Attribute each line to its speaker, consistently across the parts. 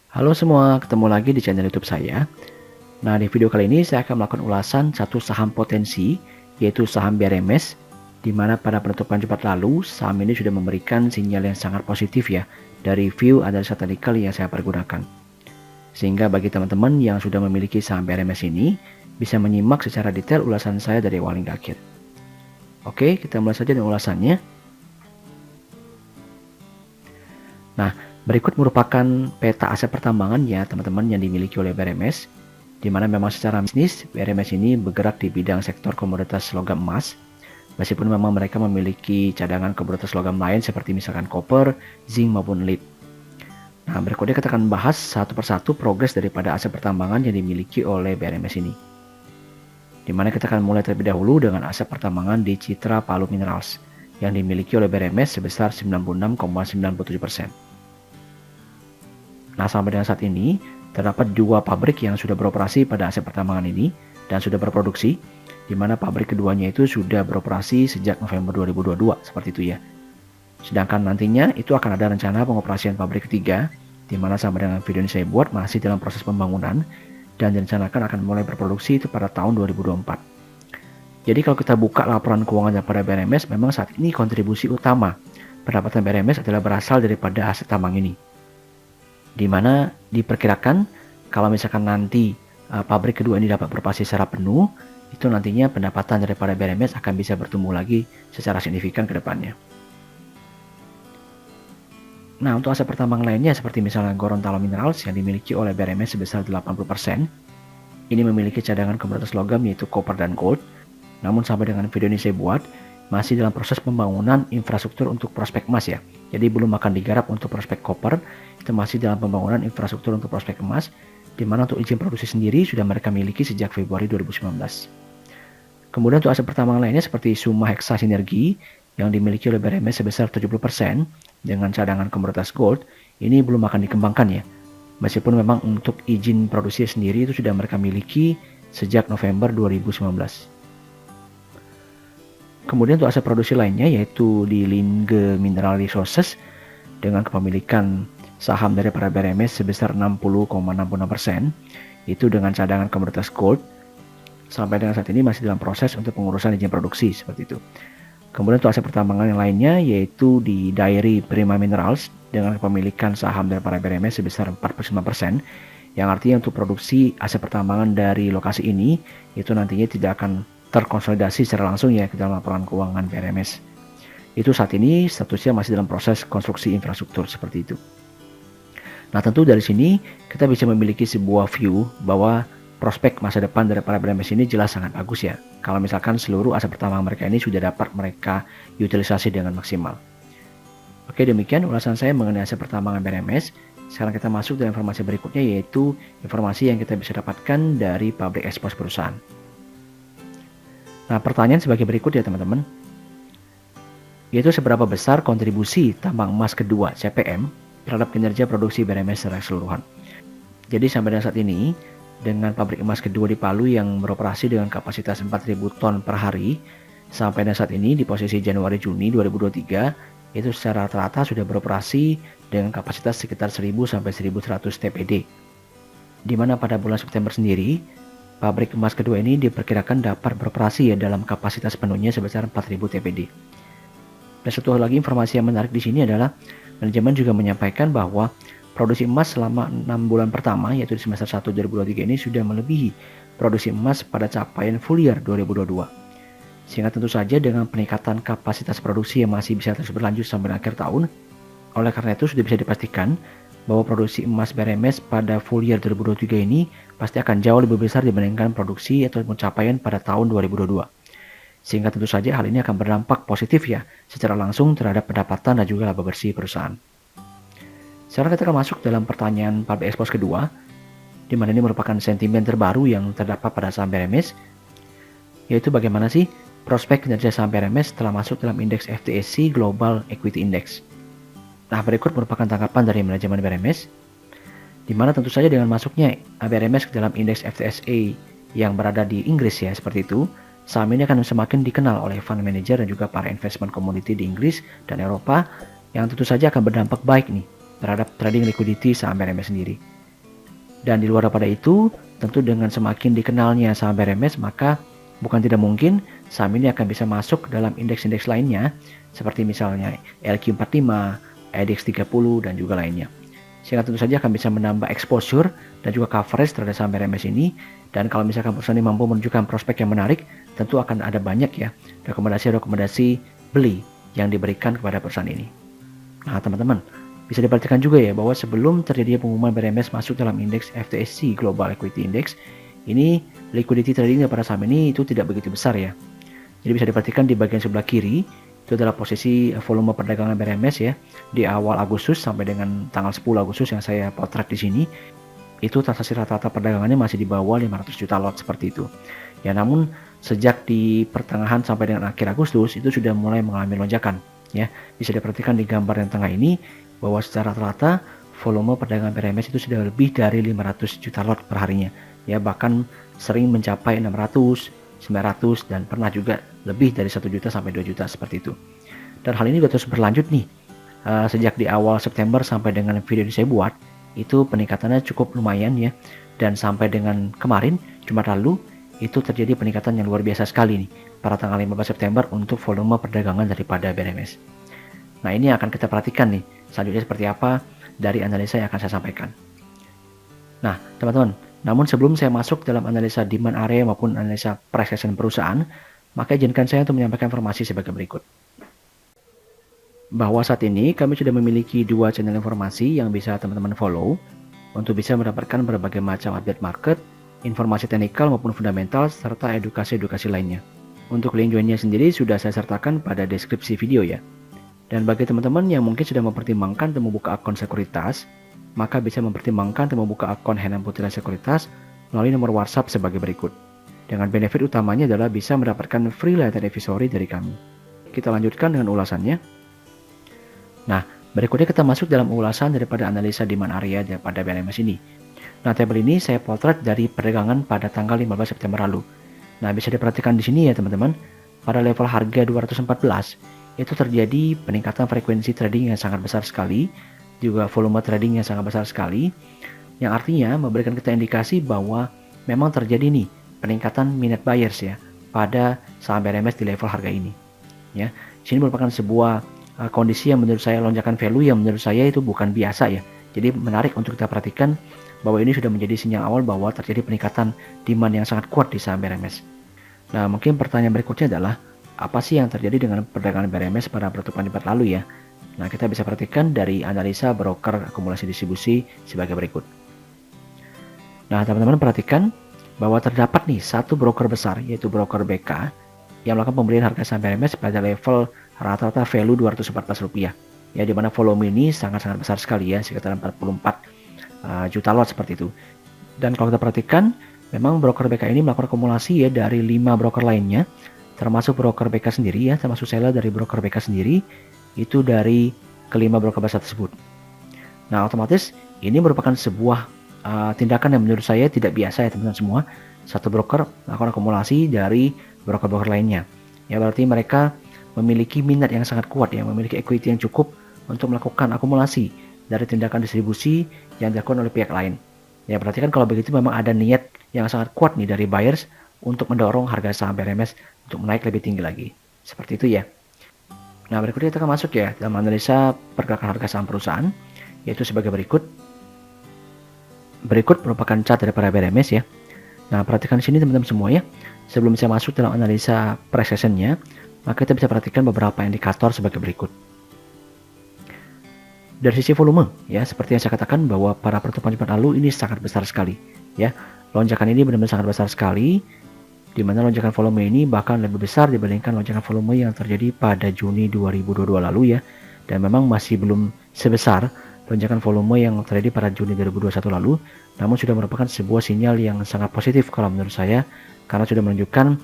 Speaker 1: Halo semua, ketemu lagi di channel YouTube saya. Nah, di video kali ini saya akan melakukan ulasan satu saham potensi, yaitu saham BRMS, di mana pada penutupan Jumat lalu, saham ini sudah memberikan sinyal yang sangat positif ya, dari view analisa teknikal yang saya pergunakan. Sehingga bagi teman-teman yang sudah memiliki saham BRMS ini, bisa menyimak secara detail ulasan saya dari awal hingga akhir. Oke, kita mulai saja dengan ulasannya. Nah, berikut merupakan peta aset pertambangan ya teman-teman yang dimiliki oleh BRMS, di mana memang secara bisnis BRMS ini bergerak di bidang sektor komoditas logam emas, meskipun memang mereka memiliki cadangan komoditas logam lain seperti misalkan koper, zinc maupun lead. Nah, berikutnya kita akan bahas satu persatu progres daripada aset pertambangan yang dimiliki oleh BRMS ini. Di mana kita akan mulai terlebih dahulu dengan aset pertambangan di Citra Palu Minerals yang dimiliki oleh BRMS sebesar 96,97%. Nah, sampai dengan saat ini, terdapat 2 pabrik yang sudah beroperasi pada aset pertambangan ini dan sudah berproduksi, di mana pabrik keduanya itu sudah beroperasi sejak November 2022, seperti itu ya. Sedangkan nantinya itu akan ada rencana pengoperasian pabrik ketiga, di mana sampai dengan video ini saya buat masih dalam proses pembangunan dan direncanakan akan mulai berproduksi itu pada tahun 2024. Jadi kalau kita buka laporan keuangan daripada BRMS, memang saat ini kontribusi utama pendapatan BRMS adalah berasal daripada aset tambang ini. Di mana diperkirakan kalau misalkan nanti pabrik kedua ini dapat beroperasi secara penuh, itu nantinya pendapatan daripada BRMS akan bisa bertumbuh lagi secara signifikan ke depannya. Nah, untuk aset pertambangan lainnya seperti misalnya Gorontalo Minerals yang dimiliki oleh BRMS sebesar 80%, ini memiliki cadangan komoditas logam yaitu copper dan gold. Namun sampai dengan video ini saya buat, masih dalam proses pembangunan infrastruktur untuk prospek emas ya. Jadi belum akan digarap untuk prospek koper, itu masih dalam pembangunan infrastruktur untuk prospek emas, di mana untuk izin produksi sendiri sudah mereka miliki sejak Februari 2019. Kemudian untuk aset pertambangan lainnya seperti Suma Hexa Sinergi yang dimiliki oleh BRMS sebesar 70% dengan cadangan komoditas gold, ini belum akan dikembangkan ya. Meskipun memang untuk izin produksi sendiri itu sudah mereka miliki sejak November 2019. Kemudian untuk aset produksi lainnya yaitu di Linge Mineral Resources dengan kepemilikan saham dari para BRMS sebesar 60,66%, itu dengan cadangan komoditas gold. Sampai dengan saat ini masih dalam proses untuk pengurusan izin produksi seperti itu. Kemudian untuk aset pertambangan yang lainnya yaitu di Dairy Prima Minerals dengan kepemilikan saham dari para BRMS sebesar 49%, yang artinya untuk produksi aset pertambangan dari lokasi ini itu nantinya tidak akan terkonsolidasi secara langsung ya ke dalam laporan keuangan BRMS. Itu saat ini statusnya masih dalam proses konstruksi infrastruktur seperti itu. Nah, tentu dari sini kita bisa memiliki sebuah view bahwa prospek masa depan dari para BRMS ini jelas sangat bagus ya. Kalau misalkan seluruh aset pertambangan mereka ini sudah dapat mereka utilisasi dengan maksimal. Oke, demikian ulasan saya mengenai aset pertambangan BRMS. Sekarang kita masuk dalam informasi berikutnya yaitu informasi yang kita bisa dapatkan dari pabrik ekspos perusahaan. Nah, pertanyaan sebagai berikut ya teman-teman. Yaitu seberapa besar kontribusi tambang emas kedua CPM terhadap kinerja produksi BRMS secara keseluruhan. Jadi sampai dengan saat ini, dengan pabrik emas kedua di Palu yang beroperasi dengan kapasitas 4.000 ton per hari, sampai dengan saat ini di posisi Januari-Juni 2023, itu secara rata-rata sudah beroperasi dengan kapasitas sekitar 1.000 sampai 1.100 TPD. Di mana pada bulan September sendiri, pabrik emas kedua ini diperkirakan dapat beroperasi ya dalam kapasitas penuhnya sebesar 4.000 TPD. Dan satu lagi informasi yang menarik di sini adalah manajemen juga menyampaikan bahwa produksi emas selama 6 bulan pertama yaitu di semester 1 2023 ini sudah melebihi produksi emas pada capaian full year 2022. Sehingga tentu saja dengan peningkatan kapasitas produksi yang masih bisa terus berlanjut sampai akhir tahun, oleh karena itu sudah bisa dipastikan bahwa produksi emas BRMS pada full year 2023 ini pasti akan jauh lebih besar dibandingkan produksi atau pencapaian pada tahun 2022. Sehingga tentu saja hal ini akan berdampak positif ya secara langsung terhadap pendapatan dan juga laba bersih perusahaan. Sekarang kita akan masuk dalam pertanyaan pabrik ekspos kedua, di mana ini merupakan sentimen terbaru yang terdapat pada saham BRMS, yaitu bagaimana sih prospek kinerja saham BRMS setelah masuk dalam indeks FTSE Global Equity Index. Nah, berikut merupakan tanggapan dari manajemen BRMS, di mana tentu saja dengan masuknya BRMS ke dalam indeks FTSE yang berada di Inggris ya seperti itu, saham ini akan semakin dikenal oleh fund manager dan juga para investment community di Inggris dan Eropa yang tentu saja akan berdampak baik nih terhadap trading liquidity saham BRMS sendiri. Dan di luar daripada itu, tentu dengan semakin dikenalnya saham BRMS, maka bukan tidak mungkin saham ini akan bisa masuk dalam indeks-indeks lainnya, seperti misalnya LQ45, IDX 30, dan juga lainnya. Sehingga tentu saja akan bisa menambah exposure dan juga coverage terhadap saham BRMS ini. Dan kalau misalkan perusahaan ini mampu menunjukkan prospek yang menarik, tentu akan ada banyak ya rekomendasi-rekomendasi beli yang diberikan kepada perusahaan ini. Nah teman-teman, bisa diperhatikan juga ya bahwa sebelum terjadi pengumuman BRMS masuk dalam indeks FTSE Global Equity Index, ini liquidity trading pada saham ini itu tidak begitu besar ya. Jadi bisa diperhatikan di bagian sebelah kiri itu adalah posisi volume perdagangan BRMS ya di awal Agustus sampai dengan tanggal 10 Agustus yang saya potret di sini. Itu transaksi rata-rata perdagangannya masih di bawah 500 juta lot seperti itu. Ya namun sejak di pertengahan sampai dengan akhir Agustus itu sudah mulai mengalami lonjakan ya. Bisa diperhatikan di gambar yang tengah ini bahwa secara rata volume perdagangan BRMS itu sudah lebih dari 500 juta lot per harinya. Ya bahkan sering mencapai 600, 900 dan pernah juga lebih dari 1 juta sampai 2 juta seperti itu. Dan hal ini sudah terus berlanjut nih. Sejak di awal September sampai dengan video ini saya buat, itu peningkatannya cukup lumayan ya. Dan sampai dengan kemarin, Jumat lalu, itu terjadi peningkatan yang luar biasa sekali nih pada tanggal 15 September untuk volume perdagangan daripada BRMS. Nah ini akan kita perhatikan nih selanjutnya seperti apa dari analisa yang akan saya sampaikan. Nah teman-teman, namun sebelum saya masuk dalam analisa demand area maupun analisa price action perusahaan, maka izinkan saya untuk menyampaikan informasi sebagai berikut. Bahwa saat ini kami sudah memiliki 2 channel informasi yang bisa teman-teman follow untuk bisa mendapatkan berbagai macam update market, informasi teknikal maupun fundamental, serta edukasi-edukasi lainnya. Untuk link joinnya sendiri sudah saya sertakan pada deskripsi video ya. Dan bagi teman-teman yang mungkin sudah mempertimbangkan untuk membuka akun sekuritas, maka bisa mempertimbangkan untuk membuka akun Henan Putra Sekuritas melalui nomor WhatsApp sebagai berikut. Dengan benefit utamanya adalah bisa mendapatkan free lifetime advisory dari kami. Kita lanjutkan dengan ulasannya. Nah, berikutnya kita masuk dalam ulasan daripada analisa demand area daripada BRMS ini. Nah, tabel ini saya potret dari perdagangan pada tanggal 15 September lalu. Nah, bisa diperhatikan di sini ya teman-teman, pada level harga 214 itu terjadi peningkatan frekuensi trading yang sangat besar sekali, juga volume trading yang sangat besar sekali, yang artinya memberikan kita indikasi bahwa memang terjadi nih peningkatan minat buyers ya pada saham BRMS di level harga ini. Ya, sini merupakan sebuah kondisi yang menurut saya lonjakan value yang menurut saya itu bukan biasa ya. Jadi menarik untuk kita perhatikan bahwa ini sudah menjadi sinyal awal bahwa terjadi peningkatan demand yang sangat kuat di saham BRMS. Nah, mungkin pertanyaan berikutnya adalah apa sih yang terjadi dengan perdagangan BRMS pada penutupan Jumat lalu ya? Nah, kita bisa perhatikan dari analisa broker akumulasi distribusi sebagai berikut. Nah, teman-teman perhatikan bahwa terdapat nih satu broker besar yaitu broker BK yang melakukan pembelian harga saham BRMS pada level rata-rata value Rp214 ya, dimana volume ini sangat-sangat besar sekali ya, sekitar 44 juta lot seperti itu. Dan kalau kita perhatikan memang broker BK ini melakukan akumulasi ya dari 5 broker lainnya, termasuk broker BK sendiri ya, termasuk seller dari broker BK sendiri itu dari kelima broker besar tersebut. Nah otomatis ini merupakan sebuah tindakan yang menurut saya tidak biasa ya teman-teman semua. Satu broker melakukan akumulasi dari broker-broker lainnya ya, berarti mereka memiliki minat yang sangat kuat ya, memiliki equity yang cukup untuk melakukan akumulasi dari tindakan distribusi yang dilakukan oleh pihak lain. Ya berarti kan kalau begitu memang ada niat yang sangat kuat nih dari buyers untuk mendorong harga saham BRMS untuk naik lebih tinggi lagi. Seperti itu ya. Nah berikutnya kita akan masuk ya dalam analisa pergerakan harga saham perusahaan, yaitu sebagai berikut. Berikut merupakan chart daripada BRMS ya. Nah perhatikan di sini teman-teman semua ya. Sebelum saya masuk dalam analisa price action-nya, maka kita bisa perhatikan beberapa indikator sebagai berikut. Dari sisi volume ya, seperti yang saya katakan bahwa pada pertemuan Jumat lalu ini sangat besar sekali ya. Lonjakan ini benar-benar sangat besar sekali, di mana lonjakan volume ini bahkan lebih besar dibandingkan lonjakan volume yang terjadi pada Juni 2022 lalu ya. Dan memang masih belum sebesar lonjakan volume yang terjadi pada Juni 2021 lalu, namun sudah merupakan sebuah sinyal yang sangat positif kalau menurut saya, karena sudah menunjukkan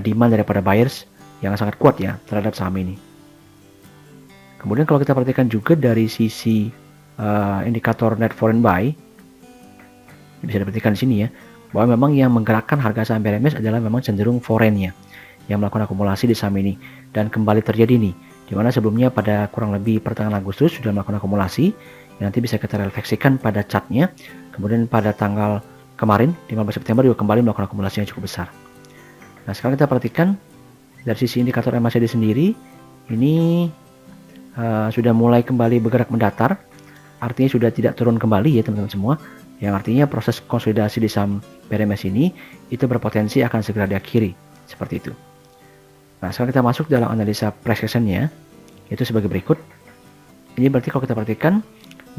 Speaker 1: demand daripada buyers yang sangat kuat ya terhadap saham ini. Kemudian kalau kita perhatikan juga dari sisi indikator net foreign buy, bisa diperhatikan di sini ya, bahwa memang yang menggerakkan harga saham BRMS adalah memang cenderung foreign ya, yang melakukan akumulasi di saham ini. Dan kembali terjadi nih, dimana sebelumnya pada kurang lebih pertengahan Agustus sudah melakukan akumulasi, Nanti bisa kita refleksikan pada chartnya. Kemudian pada tanggal kemarin 15 September juga kembali melakukan akumulasi yang cukup besar. Nah, sekarang kita perhatikan dari sisi indikator MACD sendiri, ini sudah mulai kembali bergerak mendatar, artinya sudah tidak turun kembali ya teman-teman semua, yang artinya proses konsolidasi di saham BRMS ini itu berpotensi akan segera diakhiri, seperti itu. Nah, sekarang kita masuk dalam analisa price action-nya, yaitu sebagai berikut. Ini berarti kalau kita perhatikan,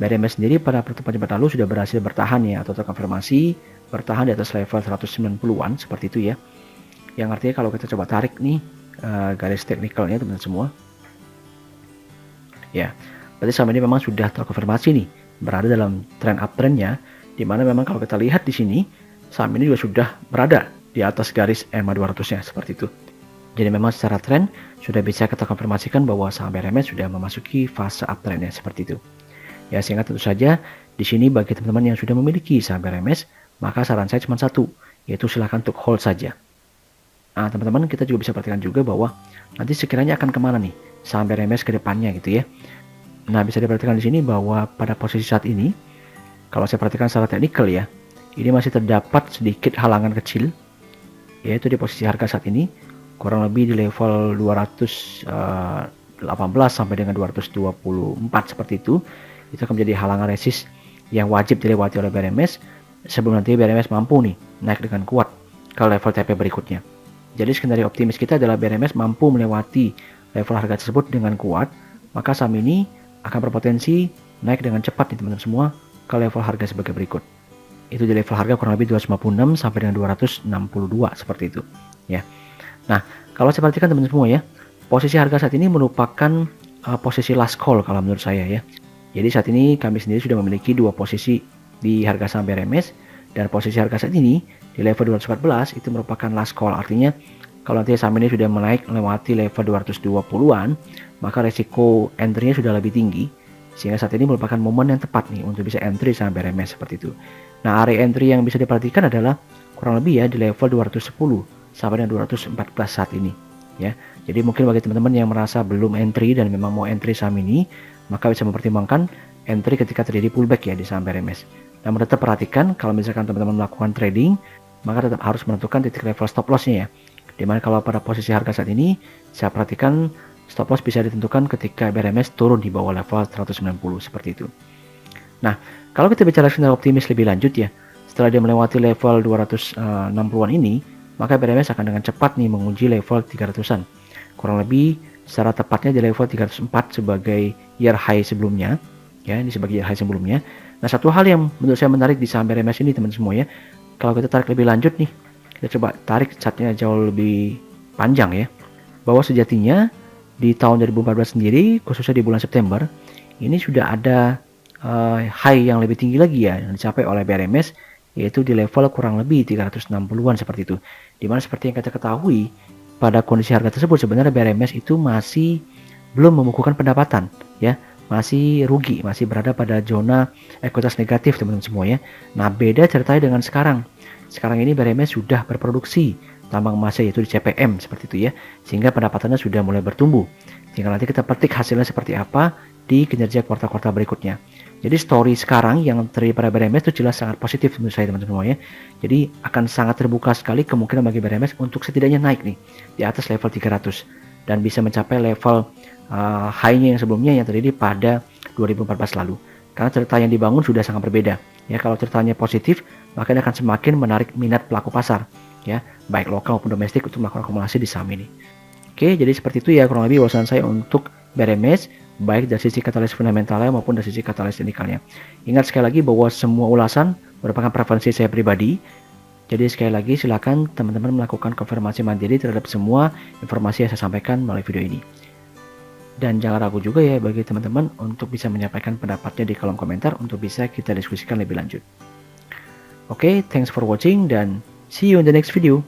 Speaker 1: BRMS sendiri pada pertemuan Jumat lalu sudah berhasil bertahan ya, atau terkonfirmasi bertahan di atas level 190-an, seperti itu ya. Yang artinya kalau kita coba tarik nih garis teknikalnya teman-teman semua, ya, berarti saham ini memang sudah terkonfirmasi nih berada dalam trend uptrendnya, dimana memang kalau kita lihat di sini saham ini juga sudah berada di atas garis EMA 200-nya seperti itu. Jadi memang secara tren sudah bisa kita konfirmasikan bahwa saham BRMS sudah memasuki fase uptrendnya seperti itu. Ya, sehingga tentu saja di sini bagi teman-teman yang sudah memiliki saham BRMS, maka saran saya cuma satu, yaitu silakan untuk hold saja. Nah, teman-teman, kita juga bisa perhatikan juga bahwa nanti sekiranya akan kemana nih saham BRMS ke depannya gitu ya. Nah, bisa diperhatikan di sini bahwa pada posisi saat ini, kalau saya perhatikan secara teknikal ya, ini masih terdapat sedikit halangan kecil, yaitu di posisi harga saat ini kurang lebih di level 218 sampai dengan 224 seperti itu. Itu akan menjadi halangan resist yang wajib dilewati oleh BRMS sebelum nanti BRMS mampu nih naik dengan kuat ke level TP berikutnya. Jadi skenario optimis kita adalah BRMS mampu melewati level harga tersebut dengan kuat, maka saham ini akan berpotensi naik dengan cepat nih teman-teman semua ke level harga sebagai berikut. Itu di level harga kurang lebih 256 sampai dengan 262 seperti itu ya. Nah, kalau saya perhatikan teman-teman semua ya, posisi harga saat ini merupakan posisi last call kalau menurut saya ya. Jadi saat ini kami sendiri sudah memiliki dua posisi di harga saham BRMS, dan posisi harga saat ini di level 214 itu merupakan last call. Artinya kalau nanti saham ini sudah menaik melewati level 220-an, maka resiko entry-nya sudah lebih tinggi, sehingga saat ini merupakan momen yang tepat nih untuk bisa entry saham BRMS seperti itu. Nah, area entry yang bisa diperhatikan adalah kurang lebih ya di level 210 sampai dengan 214 saat ini ya. Jadi mungkin bagi teman-teman yang merasa belum entry dan memang mau entry saham ini, maka bisa mempertimbangkan entry ketika terjadi pullback ya di saham BRMS. Namun tetap perhatikan kalau misalkan teman-teman melakukan trading, maka tetap harus menentukan titik level stop loss-nya ya. Dimana kalau pada posisi harga saat ini, saya perhatikan stop loss bisa ditentukan ketika BRMS turun di bawah level 190 seperti itu. Nah, kalau kita bicara skenario optimis lebih lanjut ya, setelah dia melewati level 260-an ini, maka BRMS akan dengan cepat nih menguji level 300-an. Kurang lebih secara tepatnya di level 304 sebagai year high sebelumnya, ya, ini sebagai year high sebelumnya. Nah, satu hal yang menurut saya menarik di saham BRMS ini teman semua ya, kalau kita tarik lebih lanjut nih, kita coba tarik chartnya jauh lebih panjang ya, bahwa sejatinya di tahun 2014 sendiri, khususnya di bulan September, ini sudah ada high yang lebih tinggi lagi ya yang dicapai oleh BRMS, yaitu di level kurang lebih 360-an seperti itu. Dimana seperti yang kita ketahui, pada kondisi harga tersebut sebenarnya BRMS itu masih belum membukukan pendapatan ya, masih rugi, masih berada pada zona ekuitas negatif teman-teman semua ya. Nah, beda ceritanya dengan sekarang. Sekarang ini BRMS sudah berproduksi tambang emasnya yaitu di CPM seperti itu ya, sehingga pendapatannya sudah mulai bertumbuh. Tinggal nanti kita petik hasilnya seperti apa di kinerja kuartal-kuartal berikutnya. Jadi story sekarang yang terjadi pada BRMS itu jelas sangat positif menurut saya teman-teman semua ya. Jadi akan sangat terbuka sekali kemungkinan bagi BRMS untuk setidaknya naik nih di atas level 300 dan bisa mencapai level high-nya yang sebelumnya yang terjadi pada 2014 lalu. Karena cerita yang dibangun sudah sangat berbeda. Ya, kalau ceritanya positif, maka ini akan semakin menarik minat pelaku pasar ya, baik lokal maupun domestik untuk melakukan akumulasi di saham ini. Oke, jadi seperti itu ya kurang lebih ulasan saya untuk BRMS, baik dari sisi katalis fundamentalnya maupun dari sisi katalis teknikalnya. Ingat sekali lagi bahwa semua ulasan merupakan preferensi saya pribadi. Jadi sekali lagi silakan teman-teman melakukan konfirmasi mandiri terhadap semua informasi yang saya sampaikan melalui video ini. Dan jangan ragu juga ya bagi teman-teman untuk bisa menyampaikan pendapatnya di kolom komentar untuk bisa kita diskusikan lebih lanjut. Oke, thanks for watching dan see you in the next video.